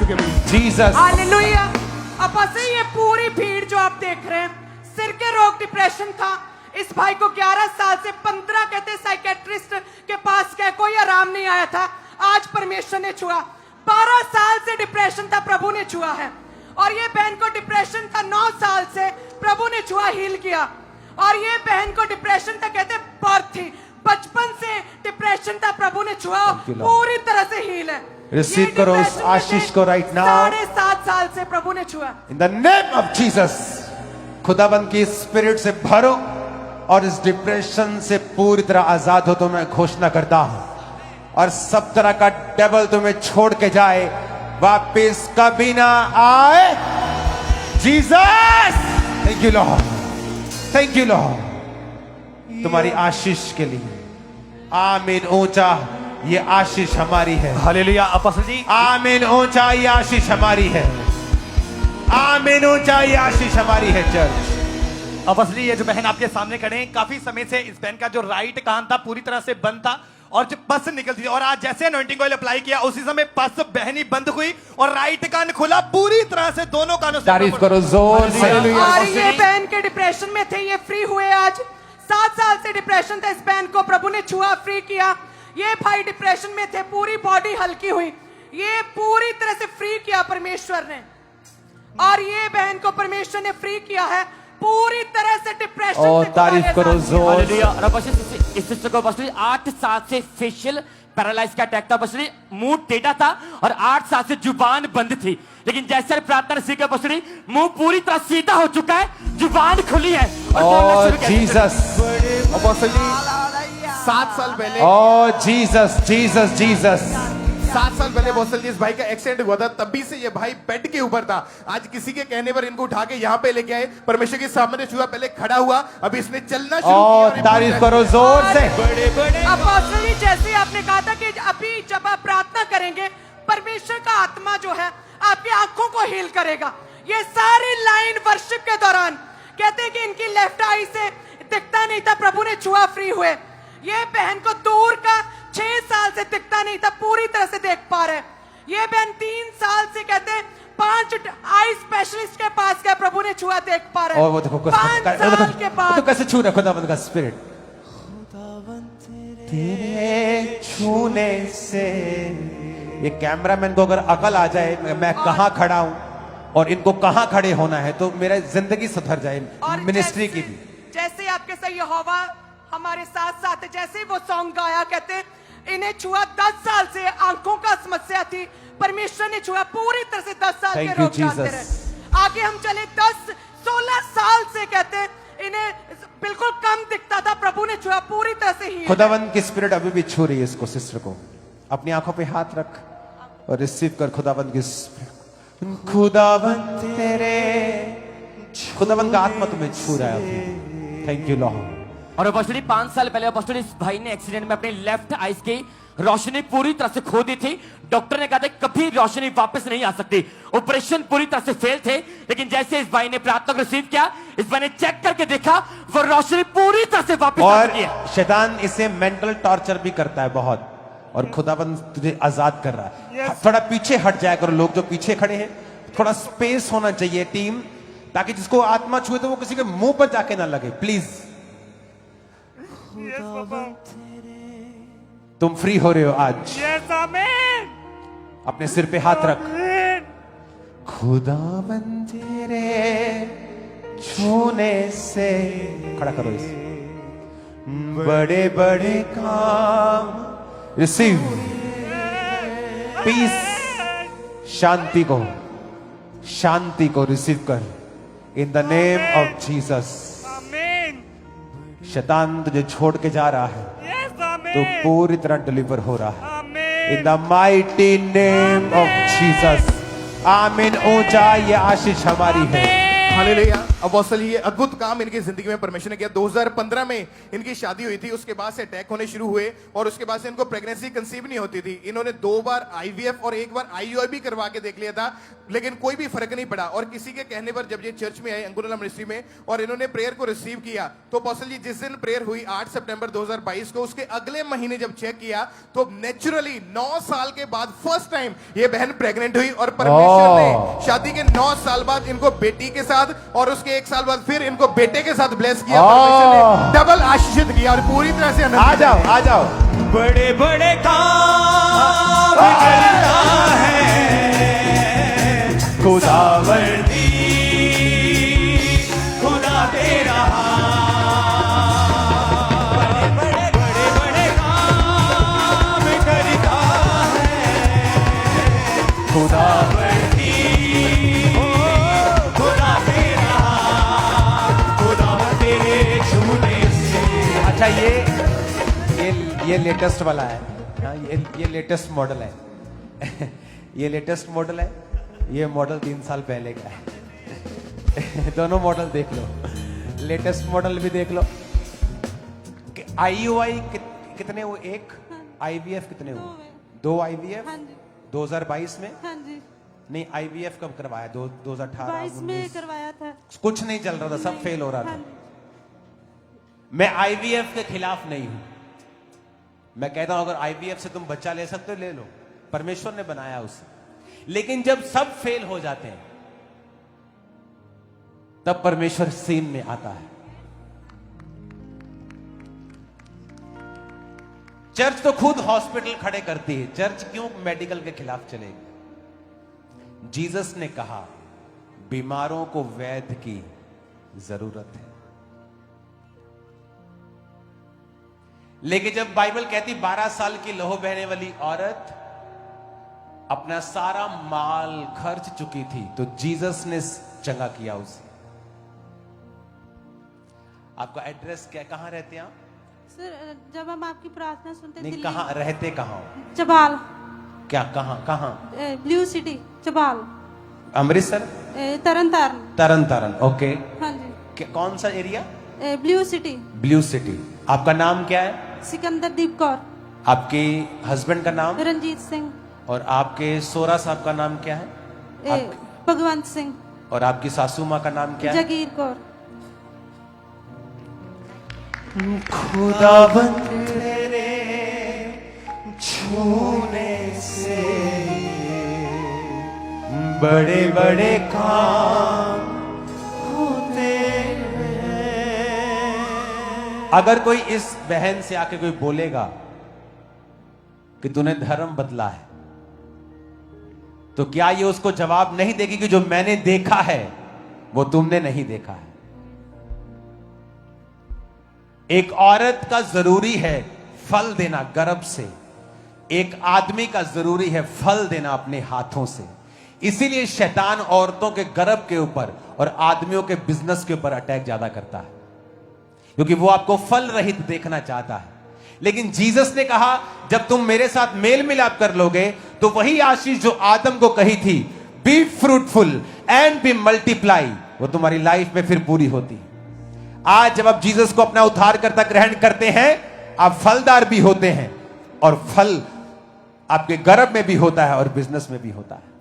के बीच। Jesus. Hallelujah. अब ऐसे ये पूरी भीड़ जो आप देख रहे हैं, सिर के रोग, डिप्रेशन था इस भाई को 11 साल से। 15 कहते साइकेट्रिस्ट के पास गए, कोई आराम नहीं आया था। आज परमेश्वर ने छुआ। 12 साल से डिप्रेशन था, प्रभु ने छुआ है। और ये बहन को डिप्रेशन था 9 साल से, प्रभु ने छुआ, हील किया। और ये बहन को डिप्रेशन था, कहते बर्थ थी, बचपन से डिप्रेशन था, प्रभु ने छुआ, पूरी तरह से हील है। रिसीव करो उस आशीष को राइट नाउ। 7.5 साल से प्रभु ने छुआ। In the name of Jesus, खुदाबंद की स्पिरिट से भरो और इस डिप्रेशन से पूरी तरह आजाद हो। तो मैं घोषणा करता हूं और सब तरह का डेविल तुम्हें छोड़ के जाए, वापिस कभी ना आए। Jesus, thank you Lord, thank you Lord तुम्हारी आशीष के लिए। आमीन। ऊंचा ये आशीष हमारी है। हालेलुया। अपोस्टल जी, आमीन। ऊंचा ये आशीष हमारी है। आमीन। ऊंचा ये आशीष हमारी है। चर्च, अपोस्टल जी, ये जो बहन आपके सामने खड़े हैं, काफी समय से इस बहन का जो राइट कान था पूरी तरह से बंद था और जो पस निकलती थी, और आज जैसे अनॉइंटिंग ऑयल अप्लाई किया उसी समय पस बहनी बंद हुई और राइट कान खुला पूरी तरह से, दोनों कानों से। तारीफ करो जोर से। और ये बहन के डिप्रेशन में थे, ये फ्री हुए आज। 7 साल से डिप्रेशन था इस बहन को, प्रभु ने छुआ, फ्री किया। ये भाई डिप्रेशन में थे, पूरी बॉडी हल्की हुई, ये पूरी तरह से फ्री किया परमेश्वर ने। और ये बहन को परमेश्वर ने फ्री किया है पूरी तरह से डिप्रेशन से। तारीफ करो जोर। हालेलुया। और बस इस सिस्टर को बस 8 साल से फेशियल पैरालाइज का अटैक था, बस मुंह टेढ़ा था और 8 साल से जुबान बंद थी। लेकिन जैसे प्रार्थना रिसीव किया, बस मुंह पूरी तरह सीधा हो चुका है, जुबान खुली है और बोलना शुरू किया। जीसस। अपोस्टल जी, 7 साल पहले, ओ जीसस, जीसस, जीसस। 7 साल पहले अपोस्टल जी इस भाई का एक्सीडेंट हुआ था, तभी से ये भाई बेड के ऊपर था। आज किसी के कहने पर इनको उठा के यहाँ पे लेके आए, परमेश्वर के सामने छुआ, पहले खड़ा हुआ, अभी इसने चलना शुरू किया। तारीफ करो जोर से। बड़े बड़े अपोस्टल जी, जैसे आपने कहा था कि अभी जब आप प्रार्थना करेंगे, परमेश्वर का आत्मा जो है आपकी आंखों को हील करेगा। ये सारी लाइन वर्शिप के दौरान कहते हैं कि इनकी लेफ्ट आई से दिखता नहीं था, प्रभु ने छुआ, फ्री हुए। ये बहन को दूर का 6 साल से दिखता नहीं था, पूरी तरह से देख पा रहे। ये बहन 3 साल से कहते हैं 5 आई स्पेशलिस्ट के पास गए, प्रभु ने छुआ, देख पा रहे। और वो देखो 5 साल के बाद तो कैसे छू रहा खुदावंद का स्पिरिट। तेरे छूने से, ये कैमरामैन को अगर अकल आ जाए मैं कहां खड़ा हूं और इनको कहां खड़े होना है, तो मेरा जिंदगी सुधर जाए, मिनिस्ट्री की भी। जैसे आपके साथ यहोवा हमारे साथ साथ है, जैसे ही वो सॉन्ग गाया, कहते हैं इन्हें छुआ, 10 साल से आंखों का समस्या थी, परमेश्वर ने छुआ, पूरी तरह से 10 साल के रोग जाते रहे। आगे हम चले 10-16 साल से, कहते हैं इन्हें बिल्कुल कम दिखता था, प्रभु ने छुआ, पूरी तरह से ही। खुदावंद की स्पिरिट अभी भी छू रही है इसको, सिस्टर को। अपनी आंखों पे हाथ रख और रिसीव कर खुदावंद की स्पिरिट। खुदावंद तेरे, खुदावंद का आत्मा तुम्हें छू रहा है। Thank you Lord. और अपोस्टल 5 साल पहले अपोस्टल इस भाई ने एक्सीडेंट में अपने लेफ्ट आईज की रोशनी पूरी तरह से खो दी थी। डॉक्टर ने कहा था कभी रोशनी वापस नहीं आ सकती, ऑपरेशन पूरी तरह से फेल थे। लेकिन जैसे इस भाई ने प्रार्थना को रिसीव किया, इस भाई ने चेक करके देखा, वो रोशनी पूरी तरह से वापस आ चुकी है। और शैतान इसे मेंटल टॉर्चर भी करता है बहुत, और खुदाबंद तुझे आजाद कर रहा है। थोड़ा पीछे हट जाया करो, लोग जो पीछे खड़े हैं, थोड़ा स्पेस होना चाहिए टीम, ताकि जिसको आत्मा छुए तो वो किसी के मुंह पर जाके ना लगे। प्लीज, तुम फ्री हो रहे हो आज। अपने सिर पे हाथ रख। खुदावंद तेरे छूने से, खड़ा करो इसे, बड़े बड़े काम। रिसीव पीस, शांति को रिसीव कर in the name of Jesus. शैतान तुझे छोड़ के जा रहा है, तो पूरी तरह डिलीवर हो रहा है in the mighty name of Jesus. आमीन। ऊंचा ये आशीष हमारी है। हालेलुया। अपोस्टल ये अद्भुत काम इनकी जिंदगी में परमेश्वर ने किया। 2015 में इनकी शादी हुई थी, उसके बाद से अटैक होने शुरू हुए और उसके बाद से इनको प्रेगनेंसी कंसीव नहीं होती थी। इन्होंने 2 बार IVF और 1 बार IUI भी करवा के देख लिया था, लेकिन कोई भी फर्क नहीं पड़ा। और किसी के कहने पर जब ये चर्च में आए अंकुरला मिनिस्ट्री में और इन्होंने प्रेयर को रिसीव किया, तो अपोस्टल जी जिस दिन प्रेयर हुई 8 सितंबर 2022 को, उसके अगले महीने जब चेक किया तो नेचुरली 9 साल के बाद फर्स्ट टाइम ये बहन प्रेग्नेंट हुई और परमेश्वर ने शादी के 9 साल बाद इनको बेटी के साथ और उसके 1 साल बाद फिर इनको बेटे के साथ ब्लेस किया। परमेश्वर ने डबल आशीषित किया और पूरी तरह से आ जाओ आ जाओ। बड़े बड़े काम करता है खुदावंदी, खुदा तेरा बड़े बड़े काम करता है खुदावंदी, खुदा तेरा, खुदा तेरे छूने से। अच्छा ये लेटेस्ट वाला है। हाँ, ये लेटेस्ट मॉडल है। ये लेटेस्ट मॉडल है, ये मॉडल 3 साल पहले का है। दोनों मॉडल देख लो, लेटेस्ट मॉडल भी देख लो। IUI कितने हुए? 1 IVF कितने हुए? 2 IVF 2022 में। हाँ जी, नहीं, IVF कब करवाया? 2018 22 में करवाया था। कुछ नहीं चल रहा था, सब फेल हो रहा था। हाँ, मैं IVF के खिलाफ नहीं हूं। मैं कहता हूं अगर IVF से तुम बच्चा ले सकते हो ले लो, परमेश्वर ने बनाया उसे। लेकिन जब सब फेल हो जाते हैं तब परमेश्वर सीन में आता है। चर्च तो खुद हॉस्पिटल खड़े करती है, चर्च क्यों मेडिकल के खिलाफ चलेगी? जीसस ने कहा बीमारों को वैद्य की जरूरत है। लेकिन जब बाइबल कहती 12 साल की लहू बहने वाली औरत अपना सारा माल खर्च चुकी थी, तो जीसस ने चंगा किया उसे। आपका एड्रेस क्या, कहां रहते हैं आप? सर जब हम आपकी प्रार्थना सुनते नहीं, दिल्ली- कहां रहते, कहां हो? चबाल, क्या, कहां कहां? ब्लू सिटी चबाल, अमृतसर, तरन तारण। तरन तारण, ओके। हाँ जी, कौन सा area? Blue city. Blue city. आपका नाम क्या है? सिकंदर दीप कौर। आपके हस्बैंड का नाम? रंजीत सिंह। और आपके सोरा साहब का नाम क्या है? भगवंत सिंह। और आपकी सासू माँ का नाम क्या है? जगीर कौर। खुदाबंद तेरे छूने से बड़े बड़े काम होते हैं। अगर कोई इस बहन से आके कोई बोलेगा कि तूने धर्म बदला है, तो क्या ये उसको जवाब नहीं देगी कि जो मैंने देखा है वो तुमने नहीं देखा है? एक औरत का जरूरी है फल देना गर्भ से, एक आदमी का जरूरी है फल देना अपने हाथों से। इसीलिए शैतान औरतों के गर्भ के ऊपर और आदमियों के बिजनेस के ऊपर अटैक ज्यादा करता है, क्योंकि वो आपको फल रहित देखना चाहता है। लेकिन जीसस ने कहा जब तुम मेरे साथ मेल मिलाप कर लोगे तो वही आशीष जो आदम को कही थी, be fruitful and be multiply, वो तुम्हारी लाइफ में फिर पूरी होती है। आज जब आप जीसस को अपना उद्धारकर्ता ग्रहण करते हैं, आप फलदार भी होते हैं और फल आपके गर्भ में भी होता है और बिजनेस में भी होता है।